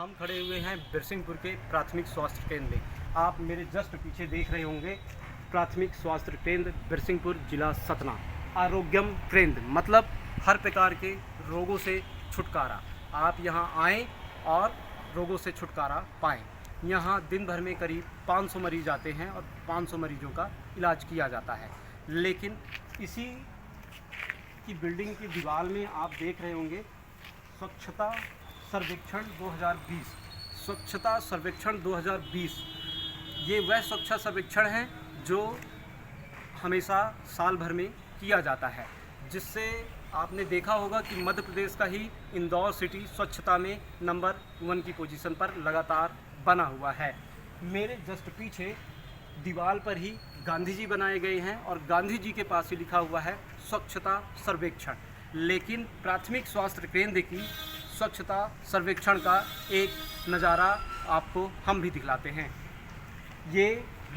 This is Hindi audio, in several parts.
हम खड़े हुए हैं बिरसिंहपुर के प्राथमिक स्वास्थ्य केंद्र में। आप मेरे जस्ट पीछे देख रहे होंगे प्राथमिक स्वास्थ्य केंद्र बिरसिंहपुर जिला सतना। आरोग्यम केंद्र मतलब हर प्रकार के रोगों से छुटकारा। आप यहां आएं और रोगों से छुटकारा पाएं। यहां दिन भर में करीब 500 मरीज आते हैं और 500 मरीजों का इलाज किया जाता है। लेकिन इसी की बिल्डिंग की दीवार में आप देख रहे होंगे स्वच्छता सर्वेक्षण 2020। स्वच्छता सर्वेक्षण 2020 ये वह स्वच्छता सर्वेक्षण है जो हमेशा साल भर में किया जाता है, जिससे आपने देखा होगा कि मध्य प्रदेश का ही इंदौर सिटी स्वच्छता में नंबर 1 की पोजीशन पर लगातार बना हुआ है। मेरे जस्ट पीछे दीवार पर ही गांधी जी बनाए गए हैं और गांधी जी के पास ही लिखा हुआ है स्वच्छता सर्वेक्षण। लेकिन प्राथमिक स्वास्थ्य केंद्र की स्वच्छता सर्वेक्षण का एक नज़ारा आपको हम भी दिखलाते हैं। ये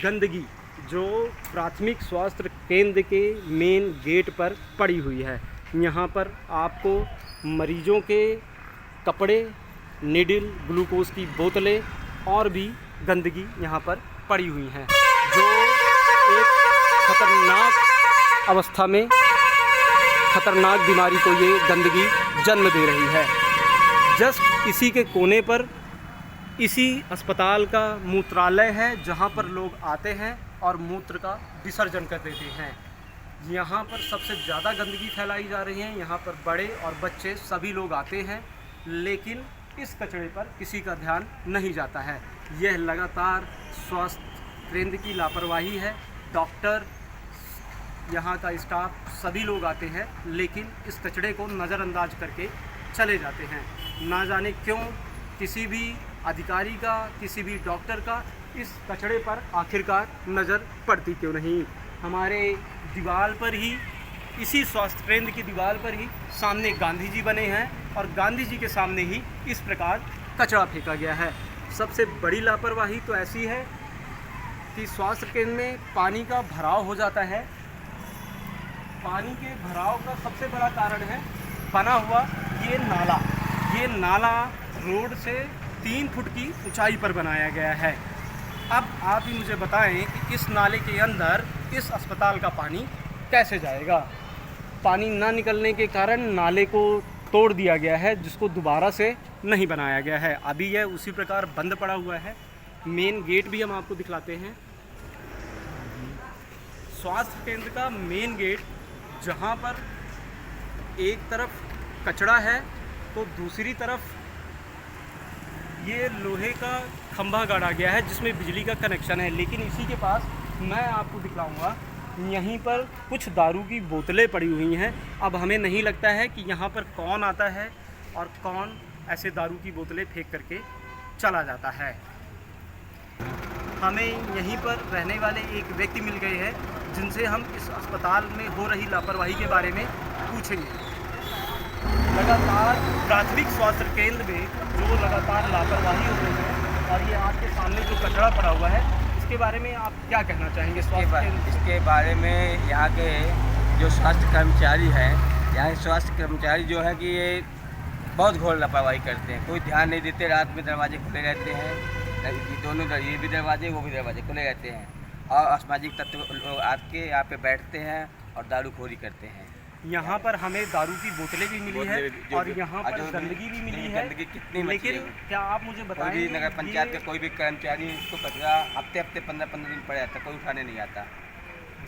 गंदगी जो प्राथमिक स्वास्थ्य केंद्र के मेन गेट पर पड़ी हुई है, यहाँ पर आपको मरीजों के कपड़े, निडिल, ग्लूकोज की बोतलें और भी गंदगी यहाँ पर पड़ी हुई हैं, जो एक खतरनाक अवस्था में खतरनाक बीमारी को ये गंदगी जन्म दे रही है। जस्ट इसी के कोने पर इसी अस्पताल का मूत्रालय है, जहाँ पर लोग आते हैं और मूत्र का विसर्जन कर देते हैं। यहाँ पर सबसे ज़्यादा गंदगी फैलाई जा रही है। यहाँ पर बड़े और बच्चे सभी लोग आते हैं, लेकिन इस कचरे पर किसी का ध्यान नहीं जाता है। यह लगातार स्वास्थ्य केंद्र की लापरवाही है। डॉक्टर, यहाँ का स्टाफ, सभी लोग आते हैं, लेकिन इस कचरे को नज़रअंदाज करके चले जाते हैं। ना जाने क्यों किसी भी अधिकारी का, किसी भी डॉक्टर का इस कचरे पर आखिरकार नज़र पड़ती क्यों नहीं। हमारे दीवार पर ही, इसी स्वास्थ्य केंद्र की दीवार पर ही सामने गांधी जी बने हैं और गांधी जी के सामने ही इस प्रकार कचरा फेंका गया है। सबसे बड़ी लापरवाही तो ऐसी है कि स्वास्थ्य केंद्र में पानी का भराव हो जाता है। पानी के भराव का सबसे बड़ा कारण है बना हुआ ये नाला। ये नाला रोड से 3 फुट की ऊंचाई पर बनाया गया है। अब आप ही मुझे बताएं कि इस नाले के अंदर इस अस्पताल का पानी कैसे जाएगा। पानी ना निकलने के कारण नाले को तोड़ दिया गया है, जिसको दोबारा से नहीं बनाया गया है। अभी यह उसी प्रकार बंद पड़ा हुआ है। मेन गेट भी हम आपको दिखलाते हैं। स्वास्थ्य केंद्र का मेन गेट, जहाँ पर एक तरफ कचरा है तो दूसरी तरफ ये लोहे का खंभा गाड़ा गया है जिसमें बिजली का कनेक्शन है। लेकिन इसी के पास मैं आपको दिखलाऊंगा, यहीं पर कुछ दारू की बोतलें पड़ी हुई हैं। अब हमें नहीं लगता है कि यहाँ पर कौन आता है और कौन ऐसे दारू की बोतलें फेंक करके चला जाता है। हमें यहीं पर रहने वाले एक व्यक्ति मिल गए हैं, जिनसे हम इस अस्पताल में हो रही लापरवाही के बारे में पूछेंगे। लगातार प्राथमिक स्वास्थ्य केंद्र में जो लगातार लापरवाही हो रही है और ये आपके सामने जो कचरा पड़ा हुआ है, इसके बारे में आप क्या कहना चाहेंगे? इसके बारे में यहाँ के जो स्वास्थ्य कर्मचारी हैं, यहाँ के स्वास्थ्य कर्मचारी जो है कि ये बहुत घोर लापरवाही करते हैं। कोई ध्यान नहीं देते। रात में दरवाजे खुले रहते हैं, दोनों ये भी दरवाजे वो भी दरवाजे खुले रहते हैं और असामाजिक तत्व लोग आके यहाँ पे बैठते हैं और दारूखोरी करते हैं। यहाँ पर हमें दारू की बोतलें भी मिली है और यहाँ पर गंदगी भी मिली है। गंदगी कितनी, लेकिन क्या आप मुझे बताएंगे, नगर पंचायत का कोई भी कर्मचारी इसको कचरा हफ्ते 15-15 दिन पड़े रहता, कोई उठाने नहीं आता।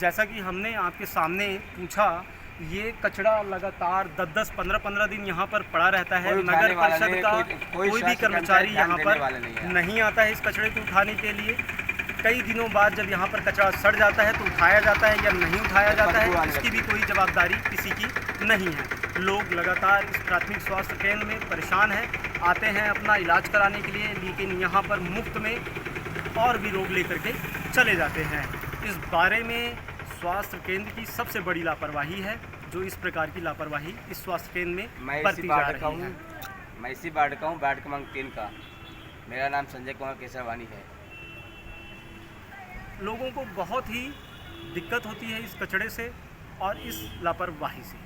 जैसा कि हमने आपके सामने पूछा, ये कचरा लगातार 10-10, 15-15 दिन यहाँ पर पड़ा रहता है। नगर परिषद का कोई भी कर्मचारी यहाँ पर नहीं आता है इस कचरे को उठाने के लिए। कई दिनों बाद जब यहाँ पर कचरा सड़ जाता है तो उठाया जाता है या नहीं उठाया जाता है, इसकी भी कोई जवाबदारी किसी की नहीं है। लोग लगातार इस प्राथमिक स्वास्थ्य केंद्र में परेशान हैं, आते हैं अपना इलाज कराने के लिए, लेकिन यहाँ पर मुफ्त में और भी रोग लेकर के चले जाते हैं। इस बारे में स्वास्थ्य केंद्र की सबसे बड़ी लापरवाही है, जो इस प्रकार की लापरवाही इस स्वास्थ्य केंद्र में बरती जा रही है। मैं इसी वार्ड का हूँ, वार्ड क्रमांक 3 का। मेरा नाम संजय कुमार केसरवानी है। लोगों को बहुत ही दिक्कत होती है इस कचरे से और इस लापरवाही से।